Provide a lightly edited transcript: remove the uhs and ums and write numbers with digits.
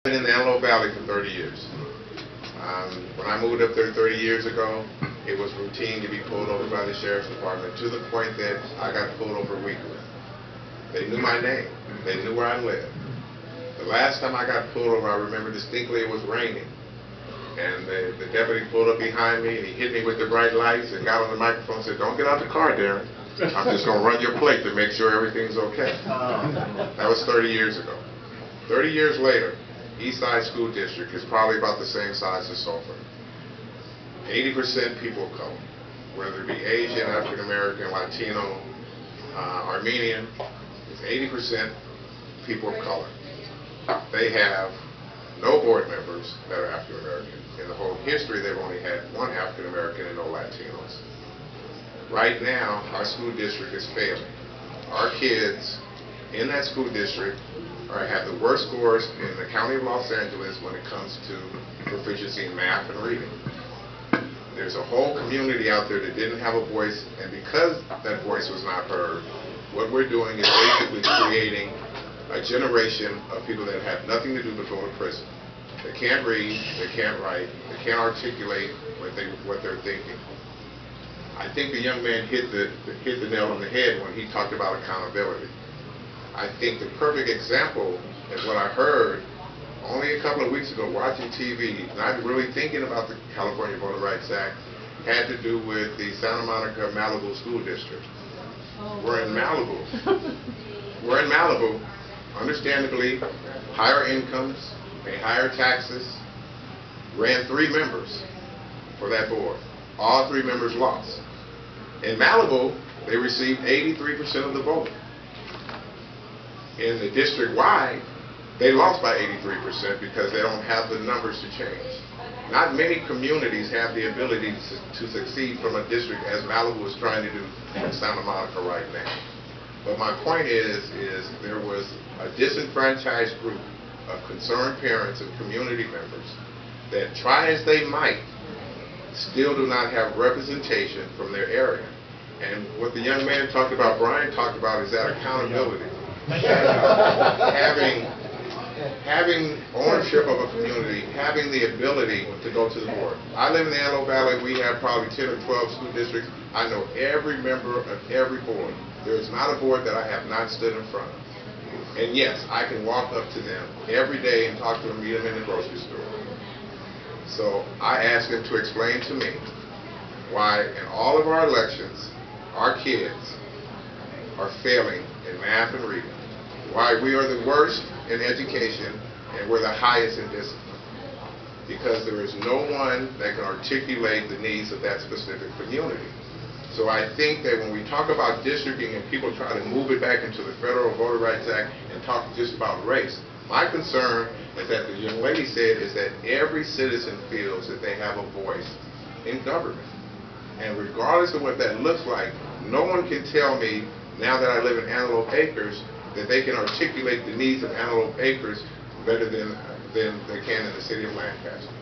Been in the Antelope Valley for 30 years. When I moved up there 30 years ago, it was routine to be pulled over by the sheriff's department to the point that I got pulled over weekly. They knew my name. They knew where I lived. The last time I got pulled over, I remember distinctly it was raining. And the deputy pulled up behind me and he hit me with the bright lights and got on the microphone and said, "Don't get out the car, Darren. I'm just going to run your plate to make sure everything's okay." That was 30 years ago. 30 years later, Eastside School District is probably about the same size as Sulphur. 80% people of color, whether it be Asian, African American, Latino, Armenian, it's 80% people of color. They have no board members that are African American. In the whole history, they've only had one African American and no Latinos. Right now, our school district is failing. Our kids in that school district have the worst scores in the county of Los Angeles when it comes to proficiency in math and reading. There's a whole community out there that didn't have a voice, and because that voice was not heard, what we're doing is basically creating a generation of people that have nothing to do but go to prison. They can't read, they can't write, they can't articulate what they're thinking. I think the young man hit the nail on the head when he talked about accountability. I think the perfect example is what I heard only a couple of weeks ago watching TV, not really thinking about the California Voter Rights Act, had to do with the Santa Monica Malibu School District. We're in Malibu. We're in Malibu. Understandably, higher incomes, pay higher taxes, ran 3 members for that board. All 3 members lost. In Malibu, they received 83% of the vote. In the district-wide, they lost by 83% because they don't have the numbers to change. Not many communities have the ability to succeed from a district as Malibu is trying to do in Santa Monica right now. But my point is there was a disenfranchised group of concerned parents and community members that try as they might, still do not have representation from their area. And what the young man talked about, Brian talked about, is that accountability. Having ownership of a community, having the ability to go to the board. I live in the Antelope Valley. We have probably 10 or 12 school districts. I know every member of every board. There is not a board that I have not stood in front of. And yes, I can walk up to them every day and talk to them, meet them in the grocery store. So I asked them to explain to me why in all of our elections, our kids are failing in math and reading. Why we are the worst in education and we're the highest in discipline. Because there is no one that can articulate the needs of that specific community. So I think that when we talk about districting and people try to move it back into the Federal Voter Rights Act and talk just about race, my concern is that the young lady said is that every citizen feels that they have a voice in government. And regardless of what that looks like, no one can tell me, now that I live in Antelope Acres, that they can articulate the needs of Antelope Acres better than they can in the city of Lancaster.